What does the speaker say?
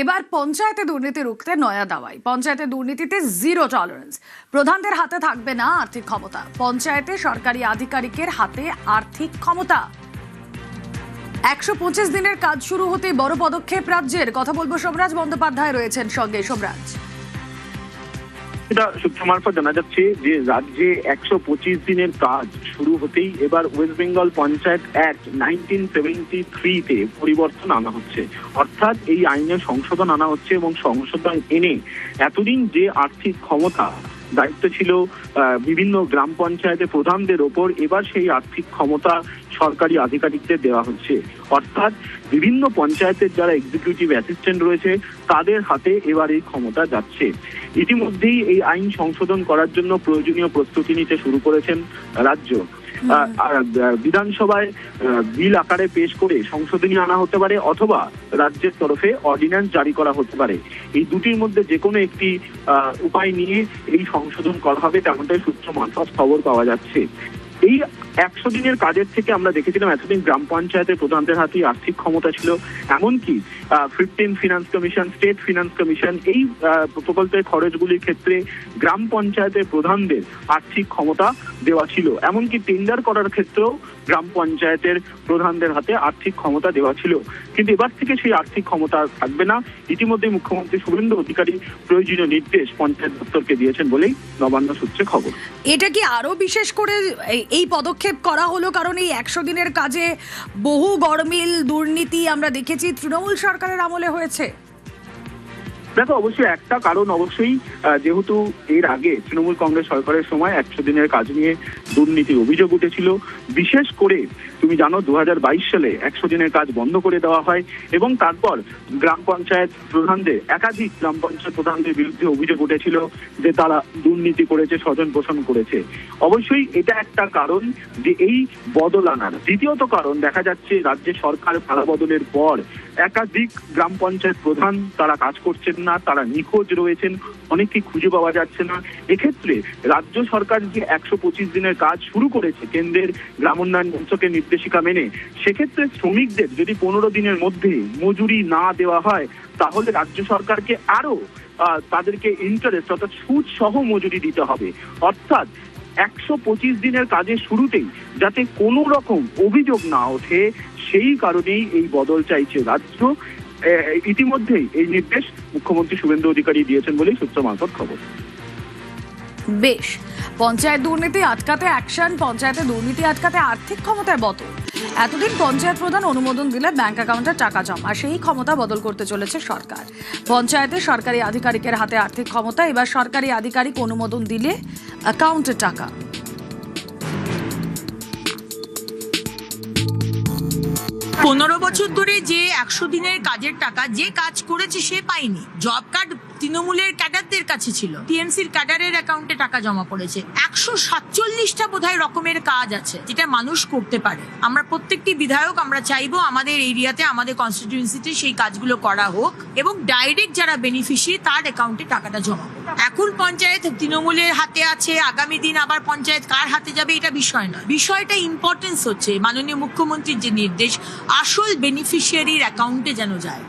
এবার পঞ্চায়েতে দুর্নীতি রুখতে নয়া দাওয়াই। পঞ্চায়েতে দুর্নীতিতে জিরো টলারেন্স। প্রধানদের হাতে থাকবে না আর্থিক ক্ষমতা। পঞ্চায়েতে সরকারি আধিকারিকের হাতে আর্থিক ক্ষমতা। 125 দিনের কাজ শুরু হতে বড় পদক্ষেপ রাজ্যের। কথা বলবো, সোমরাজ বন্দ্যোপাধ্যায় রয়েছেন সঙ্গে। সোমরাজ, এটা সূত্র মারফত জানা যাচ্ছে যে রাজ্যে 125 দিনের কাজ শুরু হতেই এবার ওয়েস্ট বেঙ্গল পঞ্চায়েত অ্যাক্ট 1973-তে পরিবর্তন আনা হচ্ছে। অর্থাৎ এই আইনে সংশোধন আনা হচ্ছে এবং সংশোধন এনে এতদিন যে আর্থিক ক্ষমতা দায়িত্ব ছিল বিভিন্ন গ্রাম পঞ্চায়েতের প্রধানদের ওপর, এবার সেই আর্থিক ক্ষমতা সরকারি আধিকারিকদের দেওয়া হচ্ছে। অর্থাৎ বিভিন্ন পঞ্চায়েতের যারা এক্সিকিউটিভ অ্যাসিস্ট্যান্ট রয়েছে তাদের হাতে এবার এই ক্ষমতা যাচ্ছে। ইতিমধ্যেই এই আইন সংশোধন করার জন্য প্রয়োজনীয় প্রস্তুতি নিতে শুরু করেছেন রাজ্য। বিধানসভায় বিল আকারে পেশ করে সংশোধনী আনা হতে পারে, অথবা রাজ্যের তরফে অর্ডিন্যান্স জারি করা হতে পারে। এই দুটির মধ্যে যে কোনো একটি উপায় নিয়ে এই সংশোধন করা হবে, তেমনটাই সূত্র মারফত খবর পাওয়া যাচ্ছে। এই 100 দিনের কাজের থেকে আমরা দেখেছিলাম এতদিন গ্রাম পঞ্চায়েতের প্রধানদের হাতে আর্থিক ক্ষমতা ছিল। এমনকি 15 finance commission, state finance commission, এই প্রকল্পের খরচগুলির ক্ষেত্রে গ্রাম পঞ্চায়েতের প্রধানদের আর্থিক ক্ষমতা দেওয়া ছিল। এমনকি টেন্ডার করার ক্ষেত্রেও গ্রাম পঞ্চায়েতের প্রধানদের হাতে আর্থিক ক্ষমতা দেওয়া ছিল। কিন্তু এবার থেকে সেই আর্থিক ক্ষমতা থাকবে না। ইতিমধ্যে মুখ্যমন্ত্রী শুভেন্দু অধিকারী প্রয়োজনীয় নির্দেশ পঞ্চায়েত দপ্তরকে দিয়েছেন বলেই নবান্ন সূত্রে খবর। এটা কি আরো বিশেষ করে এই পদক্ষেপ করা হলো কারণ এই 100 দিনের কাজে বহু গরমিল দুর্নীতি আমরা দেখেছি তৃণমূল সরকারের আমলে হয়েছে? দেখো, অবশ্যই একটা কারণ অবশ্যই, যেহেতু এর আগে তৃণমূল কংগ্রেস সরকারের সময় 100 দিনের কাজ নিয়ে দুর্নীতির অভিযোগ উঠেছিল। বিশেষ করে তুমি জানো 2022 সালে 100 দিনের কাজ বন্ধ করে দেওয়া হয় এবং তারপর গ্রাম পঞ্চায়েত প্রধানদের, একাধিক গ্রাম পঞ্চায়েত প্রধানদের বিরুদ্ধে অভিযোগ উঠেছিল যে তারা দুর্নীতি করেছে, স্বজন পোষণ করেছে। অবশ্যই এটা একটা কারণ যে এই বদল আনার। দ্বিতীয়ত কারণ, দেখা যাচ্ছে রাজ্যে সরকার পালা বদলের পর একাধিক গ্রাম পঞ্চায়েত প্রধান তারা কাজ করছেন না, তারা নিখোঁজ রয়েছেন, অনেককে খুঁজে পাওয়া যাচ্ছে না। এক্ষেত্রে রাজ্য সরকার যে 125 দিনের কাজ শুরু করেছে কেন্দ্রের গ্রাম উন্নয়ন মন্ত্রকের নির্দেশিকা মেনে, সেক্ষেত্রে শ্রমিকদের যদি 15 দিনের মধ্যে মজুরি না দেওয়া হয় তাহলে রাজ্য সরকারকে আরো তাদেরকে ইন্টারেস্ট অর্থাৎ সুদ সহ মজুরি দিতে হবে। অর্থাৎ 125 দিনের কাজের শুরুতেই যাতে কোনো রকম অভিযোগ না ওঠে, সেই কারণেই এই বদল চাইছে রাজ্য। ইতিমধ্যেই এই নির্দেশ মুখ্যমন্ত্রী শুভেন্দু অধিকারী দিয়েছেন বলেই সূত্র মারফত খবর। বেশ, পঞ্চায়েত দুর্নীতি আটকাতে অ্যাকশন। পঞ্চায়েতে দুর্নীতি আটকাতে আর্থিক ক্ষমতায় বদল। এতদিন পঞ্চায়েত প্রধান অনুমোদন দিলে ব্যাংক অ্যাকাউন্টে টাকা জমা, সেই ক্ষমতা বদল করতে চলেছে সরকার। পঞ্চায়েতে সরকারি আধিকারিকের হাতে আর্থিক ক্ষমতা। এবার সরকারি আধিকারিক অনুমোদন দিলে অ্যাকাউন্টে টাকা। পনেরো বছর ধরে যে 100 দিনের কাজের টাকা যে কাজ করেছে সে পায়নি। জব কার্ড তৃণমূলের ক্যাডারদের কাছে ছিল, টিএমসির ক্যাডারের অ্যাকাউন্টে টাকা জমা পড়েছে। 147টা বোধহয় রকমের কাজ আছে যেটা মানুষ করতে পারে। আমরা প্রত্যেকটি বিধায়ক আমরা চাইবো আমাদের এরিয়াতে, আমাদের কনস্টিটিউয়েন্সিতে সেই কাজগুলো করা হোক এবং ডাইরেক্ট যারা বেনিফিশিয়ারি তার অ্যাকাউন্টে টাকাটা জমা। এখন পঞ্চায়েত তৃণমূলের হাতে আছে, আগামী দিন আবার পঞ্চায়েত কার হাতে যাবে এটা বিষয় নয়। বিষয়টা ইম্পর্টেন্স হচ্ছে মাননীয় মুখ্যমন্ত্রীর যে নির্দেশ আসল বেনিফিশিয়ারির অ্যাকাউন্টে যেন যায়।